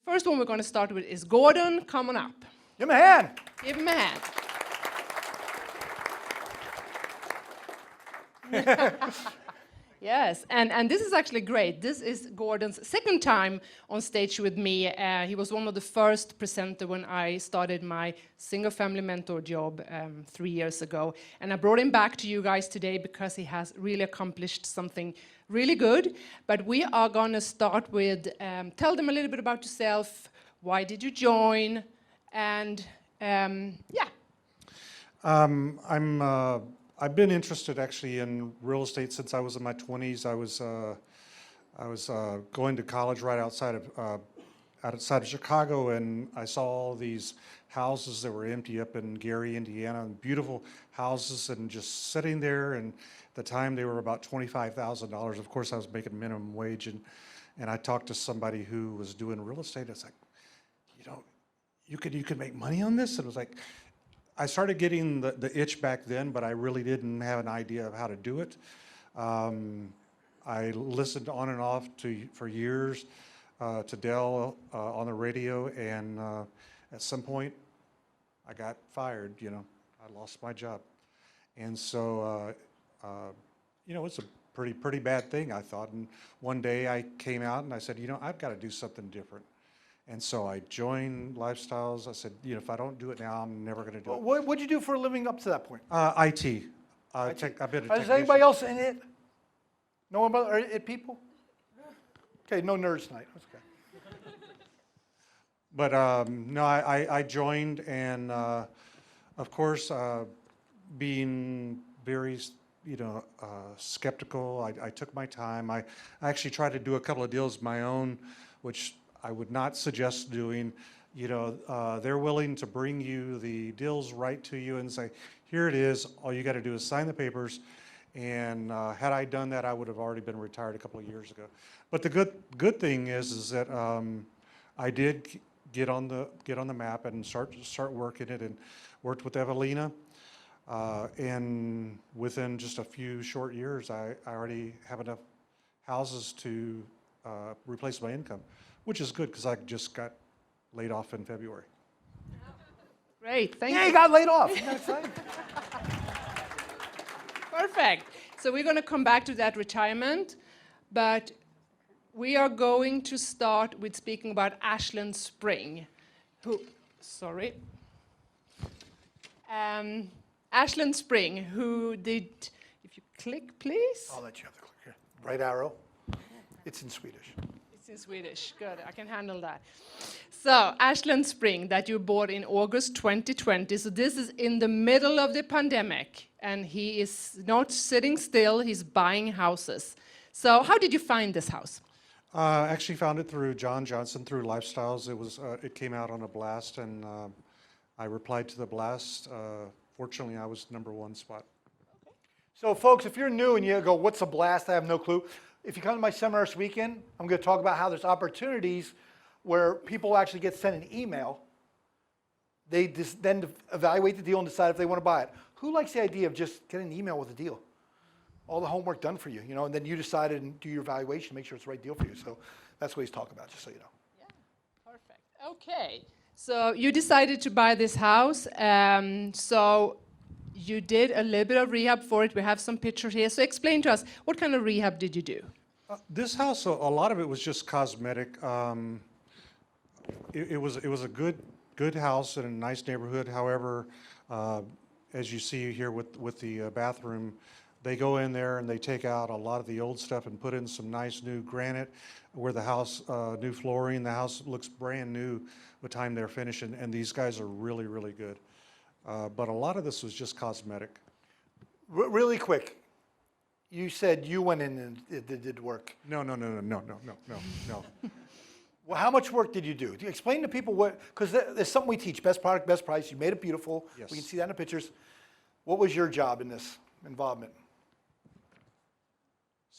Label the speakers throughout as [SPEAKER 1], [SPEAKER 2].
[SPEAKER 1] First one we're going to start with is Gordon. Come on up.
[SPEAKER 2] Give him a hand.
[SPEAKER 1] Give him a hand. Yes, and this is actually great. This is Gordon's second time on stage with me. He was one of the first presenter when I started my single-family mentor job 3 years ago. And I brought him back to you guys today because he has really accomplished something really good. But we are going to start with, tell them a little bit about yourself. Why did you join? And yeah.
[SPEAKER 3] I've been interested actually in real estate since I was in my 20s. I was going to college right outside of Chicago, and I saw all these houses that were empty up in Gary, Indiana, and beautiful houses, and just sitting there. And at the time, they were about $25,000. Of course, I was making minimum wage, and I talked to somebody who was doing real estate. It's like, you could make money on this, and it was like. I started getting the itch back then, but I really didn't have an idea of how to do it. I listened on and off for years to Dell on the radio, and at some point, I got fired. I lost my job, and so it's a pretty bad thing, I thought. And one day I came out and I said, I've got to do something different. And so I joined Lifestyles. I said, if I don't do it now, I'm never going to do it.
[SPEAKER 2] What did you do for a living up to that point?
[SPEAKER 3] IT.
[SPEAKER 2] IT.
[SPEAKER 3] I've been a
[SPEAKER 2] Is
[SPEAKER 3] technician.
[SPEAKER 2] anybody else in it? No one about it people? Okay, no nerds tonight. That's okay.
[SPEAKER 3] But no, I joined, and of course, being very, skeptical, I took my time. I actually tried to do a couple of deals of my own, which I would not suggest doing. They're willing to bring you the deals right to you and say, here it is, all you got to do is sign the papers. And had I done that, I would have already been retired a couple of years ago. But the good thing is that I did get on the map and start working it, and worked with Evelina. And within just a few short years, I already have enough houses to replace my income, which is good because I just got laid off in February.
[SPEAKER 1] Great, thank you.
[SPEAKER 2] Yeah, you got laid off. Isn't that exciting?
[SPEAKER 1] Perfect. So we're going to come back to that retirement, but we are going to start with speaking about Ashland Spring. Ashland Spring, who did, if you click, please.
[SPEAKER 2] I'll let you have the click here. Right arrow. It's in Swedish.
[SPEAKER 1] It's in Swedish. Good, I can handle that. So, Ashland Spring, that you bought in August 2020. So this is in the middle of the pandemic, and he is not sitting still, he's buying houses. So how did you find this house?
[SPEAKER 3] I actually found it through John Johnson, through Lifestyles. It came out on a blast, and I replied to the blast. Fortunately, I was #1 spot.
[SPEAKER 2] Okay. So folks, if you're new and you go, what's a blast? I have no clue. If you come to my seminar this weekend, I'm going to talk about how there's opportunities where people actually get sent an email. They then evaluate the deal and decide if they want to buy it. Who likes the idea of just getting an email with a deal? All the homework done for you, and then you decide and do your evaluation, make sure it's the right deal for you. So that's what he's talking about, just so you know.
[SPEAKER 1] Yeah, perfect. Okay, so you decided to buy this house. So you did a little bit of rehab for it. We have some pictures here. So explain to us, what kind of rehab did you do?
[SPEAKER 3] This house, a lot of it was just cosmetic. It was a good house in a nice neighborhood. However, as you see here with the bathroom, they go in there and they take out a lot of the old stuff and put in some nice new granite where the house, new flooring. The house looks brand new by the time they're finished, and these guys are really, really good. But a lot of this was just cosmetic.
[SPEAKER 2] Really quick, you said you went in and did work.
[SPEAKER 3] No.
[SPEAKER 2] Well, how much work did you do? Explain to people what, because there's something we teach, best product, best price. You made it beautiful.
[SPEAKER 3] Yes.
[SPEAKER 2] We can see that in the pictures. What was your job in this involvement?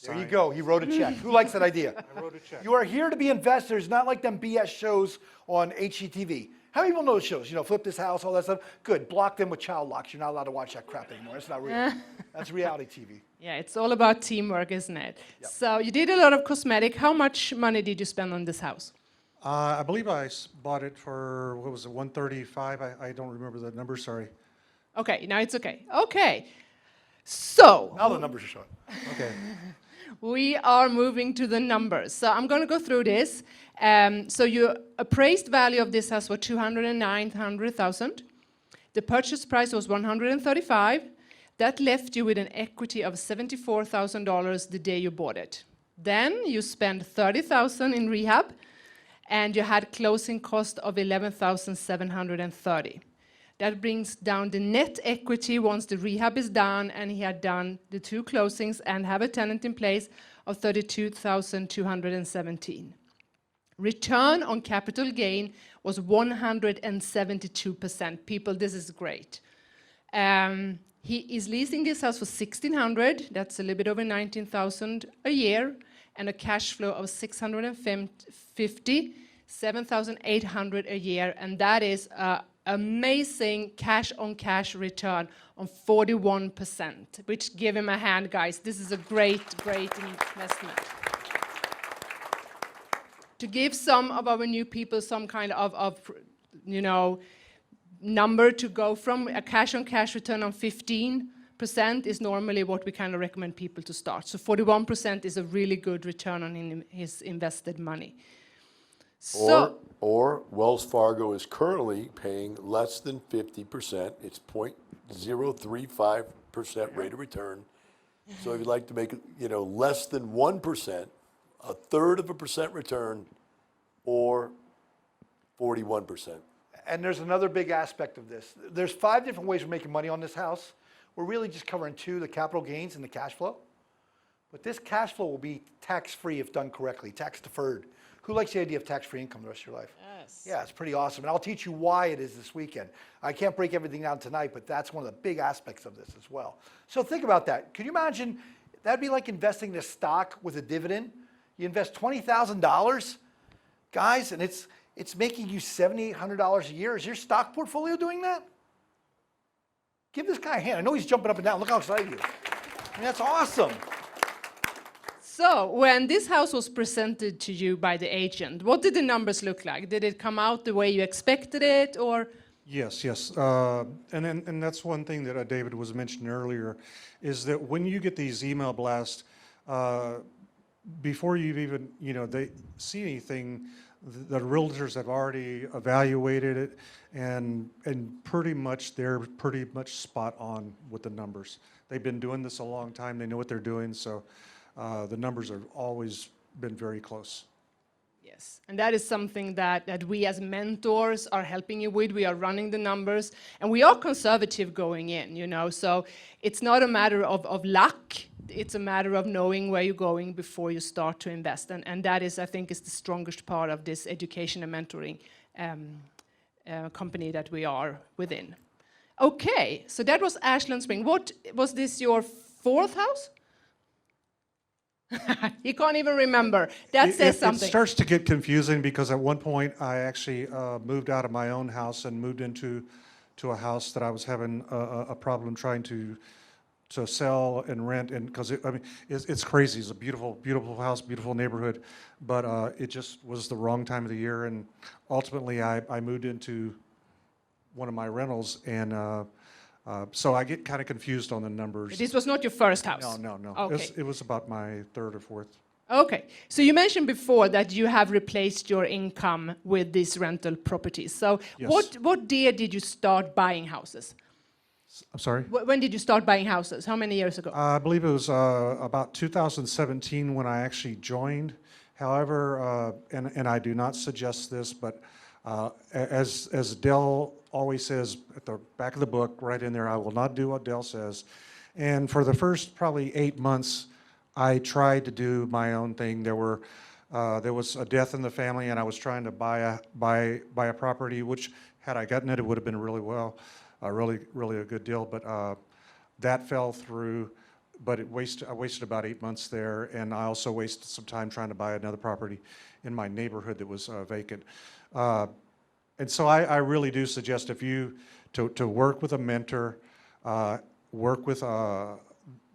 [SPEAKER 2] There you go. He wrote a check. Who likes that idea?
[SPEAKER 3] I wrote a check.
[SPEAKER 2] You are here to be investors, not like them BS shows on HGTV. How many people know those shows? Flip this house, all that stuff. Good. Block them with child locks. You're not allowed to watch that crap anymore. It's not real. That's reality TV.
[SPEAKER 1] Yeah, it's all about teamwork, isn't it?
[SPEAKER 2] Yep.
[SPEAKER 1] So you did a lot of cosmetic. How much money did you spend on this house?
[SPEAKER 3] I believe bought it for, what was it, 135? I don't remember the number, sorry.
[SPEAKER 1] Okay, now it's okay. Okay, so
[SPEAKER 2] Now the numbers are showing.
[SPEAKER 3] Okay.
[SPEAKER 1] we are moving to the numbers. So I'm going to go through this. So your appraised value of this house was $209,000. The purchase price was $135,000. That left you with an equity of $74,000 the day you bought it. Then you spent $30,000 in rehab, and you had closing cost of $11,730. That brings down the net equity once the rehab is done and he had done the 2 closings and have a tenant in place of $32,217. Return on capital gain was 172%. People, this is great. He is leasing this house for $1,600. That's a little bit over $19,000 a year, and a cash flow of $650, $7,800 a year, and that is amazing cash-on-cash return on 41%, which give him a hand, guys. This is a great, great investment. To give some of our new people some kind of number to go from, a cash-on-cash return on 15% is normally what we kind of recommend people to start. So 41% is a really good return on his invested money.
[SPEAKER 4] Or Wells Fargo is currently paying less than 50%. It's 0.035% rate of return. So if you'd like to make less than 1%, a third of a percent return, or 41%.
[SPEAKER 2] And there's another big aspect of this. There's 5 different ways we're making money on this house. We're really just covering 2, the capital gains and the cash flow. But this cash flow will be tax-free if done correctly, tax-deferred. Who likes the idea of tax-free income the rest of your life?
[SPEAKER 1] Yes.
[SPEAKER 2] Yeah, it's pretty awesome. And I'll teach you why it is this weekend. I can't break everything down tonight, but that's one of the big aspects of this as well. So think about that. Could you imagine, that'd be like investing in a stock with a dividend. You invest $20,000, guys, and it's making you $7,800 a year. Is your stock portfolio doing that? Give this guy a hand. I know he's jumping up and down. Look how excited he is. I mean, that's awesome.
[SPEAKER 1] So when this house was presented to you by the agent, what did the numbers look like? Did it come out the way you expected it, or?
[SPEAKER 3] Yes. And that's one thing that David was mentioning earlier, is that when you get these email blasts, before you've even, they see anything, the realtors have already evaluated it, and pretty much they're pretty much spot on with the numbers. They've been doing this a long time. They know what they're doing, so the numbers have always been very close.
[SPEAKER 1] Yes, and that is something that we as mentors are helping you with. We are running the numbers, and we are conservative going in, so it's not a matter of luck. It's a matter of knowing where you're going before you start to invest, and that is, I think, is the strongest part of this education and mentoring company that we are within. Okay, so that was Ashland Springs. What was this, your 4th house? You can't even remember. That says something.
[SPEAKER 3] It starts to get confusing because at one point I actually moved out of my own house and moved into a house that I was having a problem trying to sell and rent, and because it's crazy. It's a beautiful house, beautiful neighborhood, but it just was the wrong time of the year, and ultimately I moved into one of my rentals, and so I get kind of confused on the numbers.
[SPEAKER 1] This was not your first house?
[SPEAKER 3] No.
[SPEAKER 1] Okay.
[SPEAKER 3] It was about my 3rd or 4th.
[SPEAKER 1] Okay, so you mentioned before that you have replaced your income with these rental properties. So
[SPEAKER 3] Yes.
[SPEAKER 1] what year did you start buying houses?
[SPEAKER 3] I'm sorry?
[SPEAKER 1] When did you start buying houses? How many years ago?
[SPEAKER 3] I believe it was about 2017 when I actually joined. However, and I do not suggest this, but as Dell always says at the back of the book, right in there, I will not do what Dell says. And for the first probably 8 months, I tried to do my own thing. There was a death in the family, and I was trying to buy a property, which had I gotten it, it would have been really well. Really a good deal, but that fell through. But I wasted about 8 months there, and I also wasted some time trying to buy another property in my neighborhood that was vacant. And so I really do suggest if you to work with a mentor, work with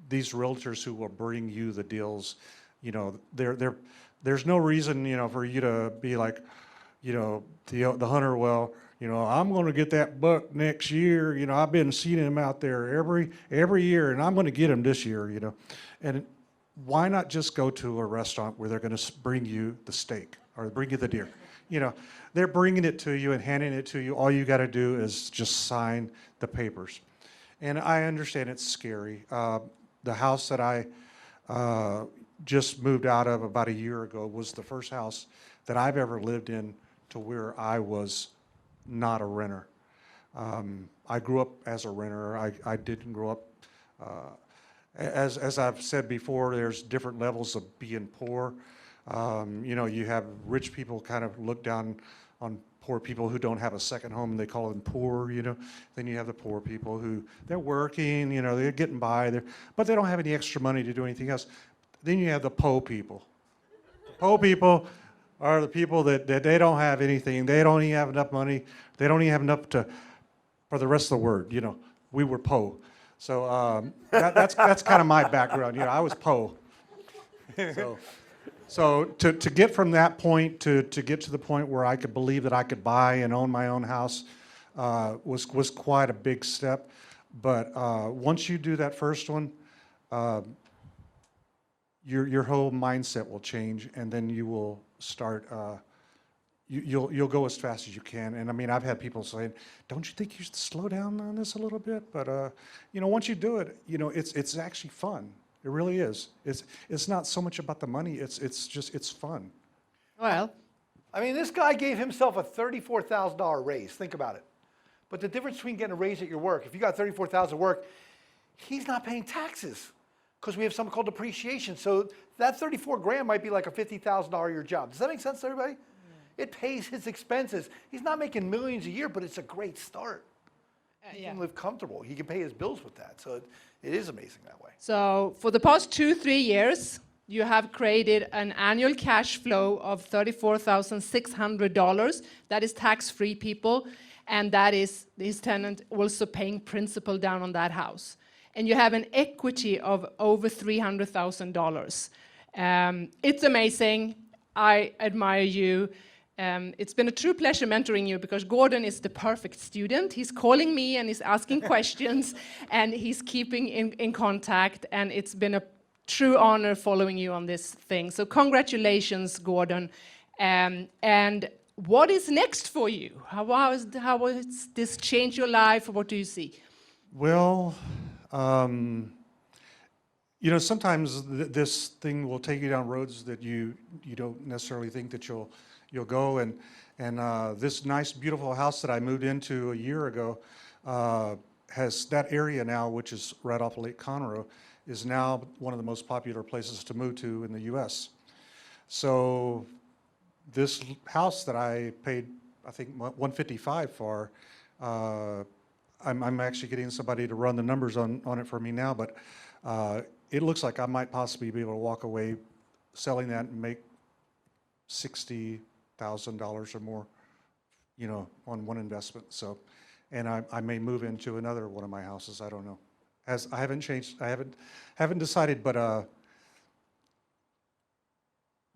[SPEAKER 3] these realtors who will bring you the deals. There's no reason for you to be like, the hunter, well, I'm going to get that buck next year. I've been seeing him out there every year, and I'm going to get him this year. And why not just go to a restaurant where they're going to bring you the steak or bring you the deer? They're bringing it to you and handing it to you. All you got to do is just sign the papers. And I understand it's scary. The house that I just moved out of about a year ago was the first house that I've ever lived in to where I was not a renter. I grew up as a renter. I didn't grow up, as I've said before, there's different levels of being poor. You have rich people kind of look down on poor people who don't have a second home, and they call them poor, Then you have the poor people who, they're working, they're getting by, but they don't have any extra money to do anything else. Then you have the po people. The po people are the people that they don't have anything. They don't even have enough money. They don't even have enough for the rest of the word, we were po. So that's kind of my background, I was po. So to get from that point to get to the point where I could believe that I could buy and own my own house was quite a big step. But once you do that first one, your whole mindset will change, and then you will start. You'll go as fast as you can. And I mean, I've had people saying, "Don't you think you should slow down on this a little bit?" But once you do it, it's actually fun. It really is. It's not so much about the money. It's fun.
[SPEAKER 1] Well,
[SPEAKER 2] I mean, this guy gave himself a $34,000 raise. Think about it. But the difference between getting a raise at your work, if you got $34,000 at work, he's not paying taxes because we have something called depreciation. So that 34 grand might be like a $50,000 a year job. Does that make sense to everybody? It pays his expenses. He's not making millions a year, but it's a great start. He can live comfortable. He can pay his bills with that. So it is amazing that way.
[SPEAKER 1] so for the past 2-3 years, you have created an annual cash flow of $34,600. That is tax-free, people, and that is his tenant also paying principal down on that house. And you have an equity of over $300,000. It's amazing. I admire you. It's been a true pleasure mentoring you because Gordon is the perfect student. He's calling me and he's asking questions and he's keeping in contact, and it's been a true honor following you on this thing. So congratulations, Gordon. And what is next for you? How has this changed your life? What do you see?
[SPEAKER 3] Well, sometimes this thing will take you down roads that you don't necessarily think that you'll go, and this nice, beautiful house that I moved into a year ago has that area now, which is right off Lake Conroe, is now one of the most popular places to move to in the U.S. So this house that I paid, I think, $155 for, I'm actually getting somebody to run the numbers on it for me now, but it looks like I might possibly be able to walk away selling that and make $60,000 or more, on one investment. So, and I may move into another one of my houses. I don't know. As I haven't changed, I haven't decided, but I'm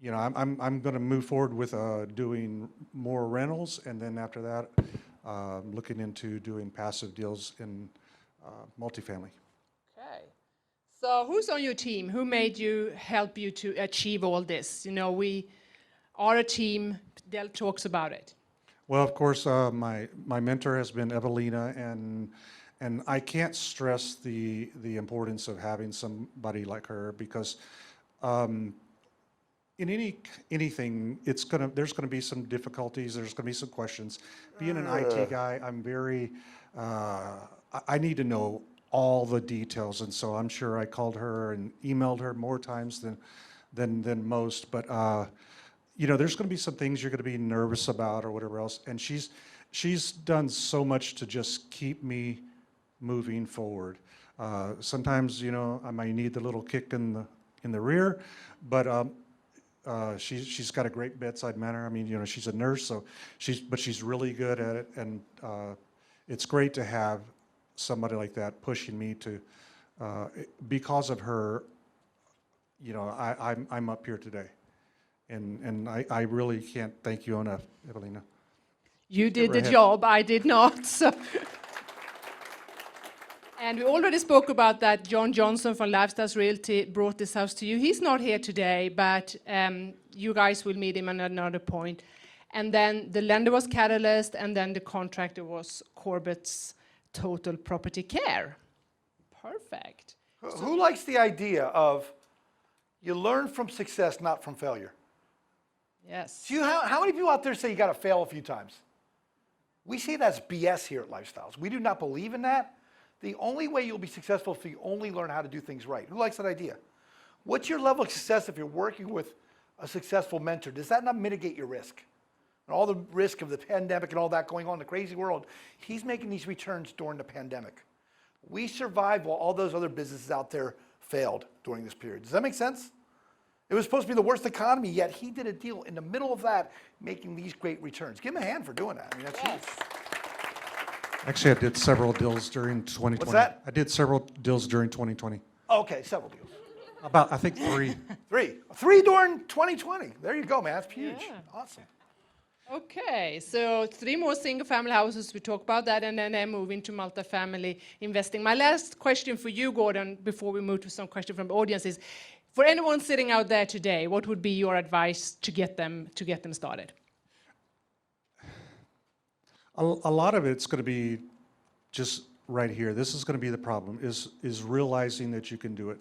[SPEAKER 3] going to move forward with doing more rentals, and then after that, looking into doing passive deals in multifamily.
[SPEAKER 1] Okay. So who's on your team? Who made you, help you to achieve all this? We are a team. Del talks about it.
[SPEAKER 3] Well, of course, my mentor has been Evelina, and I can't stress the importance of having somebody like her, because in anything, there's gonna be some difficulties. There's gonna be some questions. Being an IT guy, I'm very I need to know all the details, and so I'm sure I called her and emailed her more times than most. But there's going to be some things you're going to be nervous about or whatever else, and she's done so much to just keep me moving forward. Sometimes I might need the little kick in the rear, but she's got a great bedside manner. I mean, she's a nurse, so she's really good at it, and it's great to have somebody like that pushing me to. Because of her, I'm up here today. And I really can't thank you enough, Evelina.
[SPEAKER 1] You did the
[SPEAKER 3] ahead.
[SPEAKER 1] job, I did not. So. And we already spoke about that. John Johnson from Lifestyles Realty brought this house to you. He's not here today, but you guys will meet him at another point. And then the lender was Catalyst, and then the contractor was Corbett's Total Property Care. Perfect.
[SPEAKER 2] Who likes the idea of you learn from success, not from failure?
[SPEAKER 1] Yes.
[SPEAKER 2] How many people out there say you got to fail a few times? We say that's BS here at Lifestyles. We do not believe in that. The only way you'll be successful is if you only learn how to do things right. Who likes that idea? What's your level of success if you're working with a successful mentor? Does that not mitigate your risk? And all the risk of the pandemic and all that going on in the crazy world, he's making these returns during the pandemic. We survived while all those other businesses out there failed during this period. Does that make sense? It was supposed to be the worst economy, yet he did a deal in the middle of that, making these great returns. Give him a hand for doing that. I mean, that's huge.
[SPEAKER 3] Actually, I did several deals during 2020.
[SPEAKER 2] What's that?
[SPEAKER 3] I did several deals during 2020.
[SPEAKER 2] Okay, several deals.
[SPEAKER 3] About, I think, 3.
[SPEAKER 2] Three during 2020. There you go, man. That's huge.
[SPEAKER 1] Yeah.
[SPEAKER 2] Awesome.
[SPEAKER 1] Okay, so 3 more single-family houses. We talk about that, and then I move into multifamily investing. My last question for you, Gordon, before we move to some questions from the audience is, for anyone sitting out there today, what would be your advice to get them started?
[SPEAKER 3] A lot of it's going to be just right here. This is going to be the problem, is realizing that you can do it.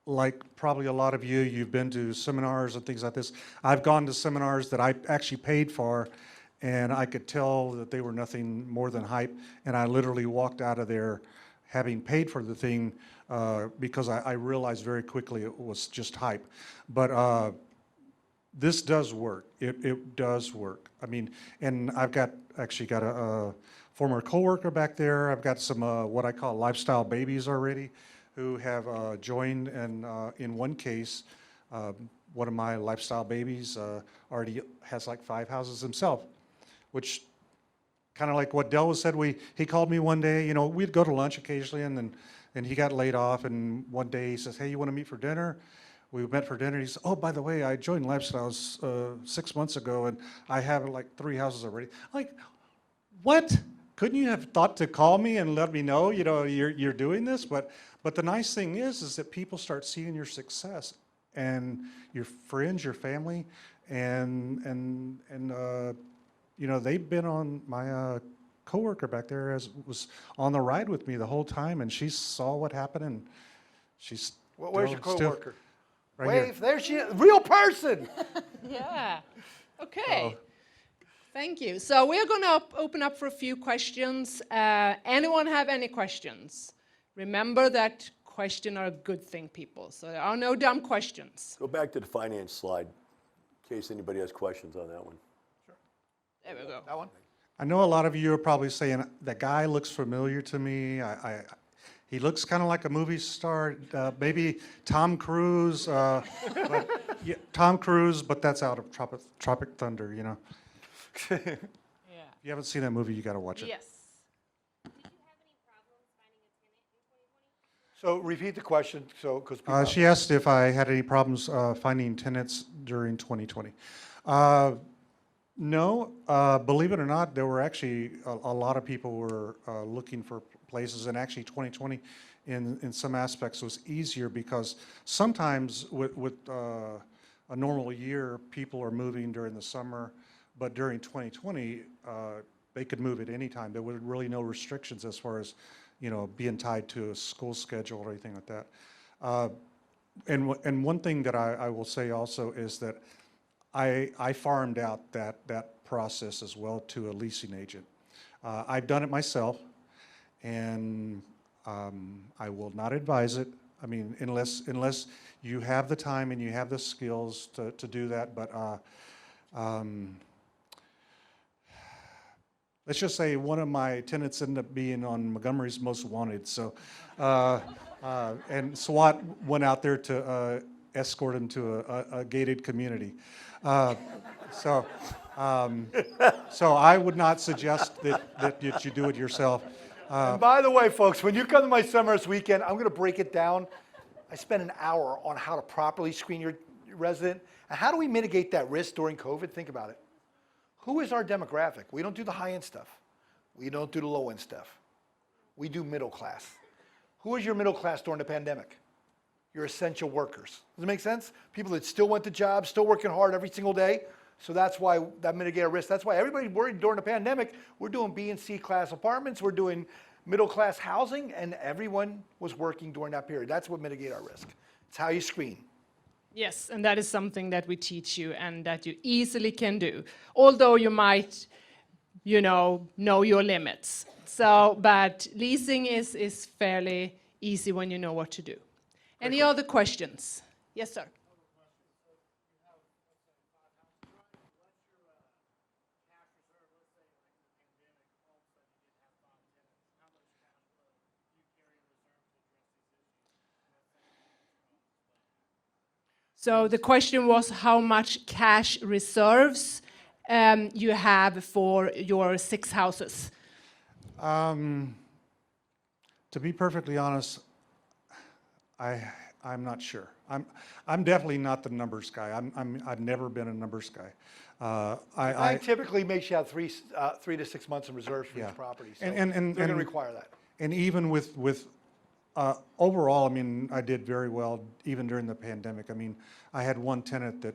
[SPEAKER 3] Like probably a lot of you, you've been to seminars and things like this. I've gone to seminars that I actually paid for, and I could tell that they were nothing more than hype, and I literally walked out of there having paid for the thing because I realized very quickly it was just hype. But this does work. It does work. I mean, and I've actually got a former coworker back there. I've got some what I call lifestyle babies already who have joined, and in one case, one of my lifestyle babies already has like 5 houses himself, which kind of like what Del said. He called me one day. You know, we'd go to lunch occasionally, and he got laid off. And one day he says, "Hey, you want to meet for dinner?" We met for dinner. He said, "Oh, by the way, I joined Lifestyles 6 months ago, and I have like 3 houses already." I'm like, what? Couldn't you have thought to call me and let me know, you know, you're doing this? But the nice thing is that people start seeing your success, and your friends, your family, and you know, they've been on my coworker back there was on the ride with me the whole time, and she saw what happened, and she's
[SPEAKER 2] Where's your coworker?
[SPEAKER 3] Right
[SPEAKER 2] Wave.
[SPEAKER 3] here.
[SPEAKER 2] There she is. Real person.
[SPEAKER 1] Yeah. Okay. Thank you. So we're going to open up for a few questions. Anyone have any questions? Remember that questions are a good thing, people. So there are no dumb questions.
[SPEAKER 4] Go back to the finance slide in case anybody has questions on that one.
[SPEAKER 1] There we go.
[SPEAKER 2] That one?
[SPEAKER 3] I know a lot of you are probably saying, that guy looks familiar to me. He looks kind of like a movie star, maybe Tom Cruise, Tom Cruise, but that's out of Tropic Thunder, you know.
[SPEAKER 1] Yeah.
[SPEAKER 3] If you haven't seen that movie, you got to watch it.
[SPEAKER 1] Yes.
[SPEAKER 2] So repeat the question, because
[SPEAKER 3] She asked if I had any problems finding tenants during 2020. No, believe it or not, there were actually a lot of people were looking for places, and actually 2020 in some aspects was easier because sometimes with a normal year, people are moving during the summer, but during 2020, they could move at any time. There were really no restrictions as far as, you know, being tied to a school schedule or anything like that. And one thing that I will say also is that I farmed out that process as well to a leasing agent. I've done it myself, and I will not advise it. I mean, unless you have the time and you have the skills to do that. But let's just say one of my tenants ended up being on Montgomery's Most Wanted. So, and SWAT went out there to escort him to a gated community. So I would not suggest that you do it yourself.
[SPEAKER 2] And by the way, folks, when you come to my summer this weekend, I'm going to break it down. I spent an hour on how to properly screen your resident. And how do we mitigate that risk during COVID? Think about it. Who is our demographic? We don't do the high-end stuff. We don't do the low-end stuff. We do middle class. Who is your middle class during the pandemic? Your essential workers. Does it make sense? People that still went to jobs, still working hard every single day. So that's why that mitigated risk. That's why everybody worried during the pandemic. We're doing B and C class apartments. We're doing middle class housing, and everyone was working during that period. That's what mitigated our risk. It's how you screen.
[SPEAKER 1] Yes, and that is something that we teach you and that you easily can do. Although you might, know your limits. So, but leasing is fairly easy when you know what to do. Any other questions? Yes, sir. So the question was how much cash reserves you have for your 6 houses.
[SPEAKER 3] To be perfectly honest, I'm not sure. I'm definitely not the numbers guy. I've never been a numbers guy.
[SPEAKER 2] I typically make you have 3 to 6 months in reserves for each property. So
[SPEAKER 3] And
[SPEAKER 2] they're going to require that.
[SPEAKER 3] And even with overall, I did very well even during the pandemic. I had one tenant that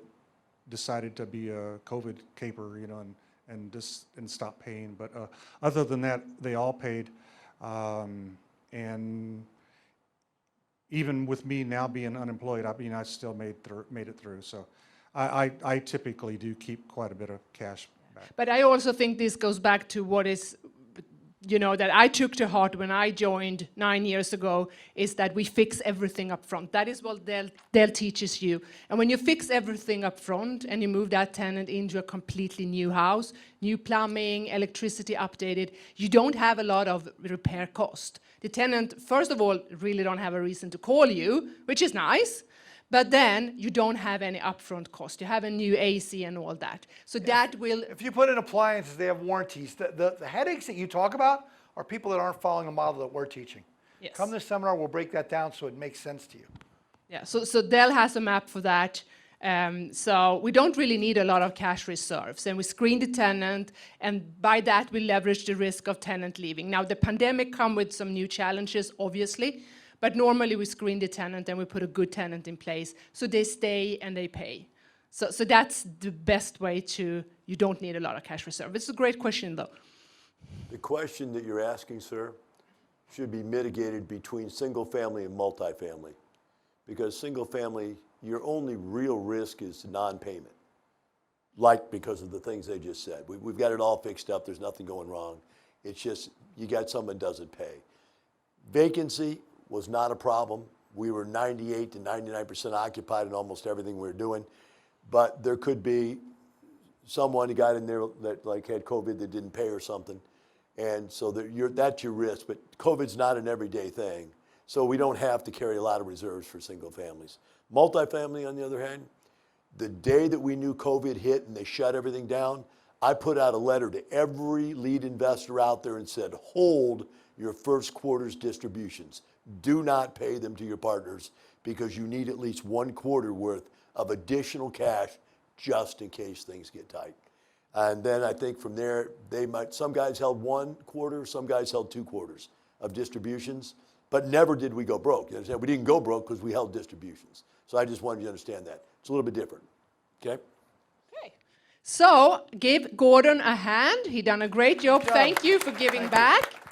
[SPEAKER 3] decided to be a COVID caper, and stop paying. But other than that, they all paid. And even with me now being unemployed, I still made it through. So I typically do keep quite a bit of cash back.
[SPEAKER 1] But I also think this goes back to what is, that I took to heart when I joined 9 years ago, is that we fix everything up front. That is what Dell teaches you. And when you fix everything up front and you move that tenant into a completely new house, new plumbing, electricity updated, you don't have a lot of repair cost. The tenant, first of all, really don't have a reason to call you, which is nice. But then you don't have any upfront cost. You have a new AC and all that. So that will...
[SPEAKER 2] If you put in appliances, they have warranties. The headaches that you talk about are people that aren't following a model that we're teaching.
[SPEAKER 1] Yes.
[SPEAKER 2] Come to the seminar, we'll break that down so it makes sense to you.
[SPEAKER 1] Yeah, so Dell has a map for that. So we don't really need a lot of cash reserves. And we screen the tenant, and by that we leverage the risk of tenant leaving. Now, the pandemic come with some new challenges, obviously. But normally we screen the tenant and we put a good tenant in place so they stay and they pay. So that's the best way you don't need a lot of cash reserve. It's a great question though.
[SPEAKER 4] The question that you're asking, sir, should be mitigated between single family and multifamily. Because single family, your only real risk is non-payment. Because of the things they just said. We've got it all fixed up, there's nothing going wrong. It's just, you got someone that doesn't pay. Vacancy was not a problem. We were 98 to 99% occupied in almost everything we were doing. But there could be someone who got in there that had COVID that didn't pay or something. And so that's your risk. But COVID's not an everyday thing. So we don't have to carry a lot of reserves for single families. Multifamily, on the other hand, the day that we knew COVID hit and they shut everything down, I put out a letter to every lead investor out there and said, hold your first quarter's distributions. Do not pay them to your partners because you need at least 1 quarter worth of additional cash just in case things get tight. And then I think from there, some guys held 1 quarter, some guys held 2 quarters of distributions, but never did we go broke. You understand? We didn't go broke because we held distributions. So I just wanted you to understand that. It's a little bit different, okay?
[SPEAKER 1] Okay. So give Gordon a hand. He done a great job. Thank you for giving back.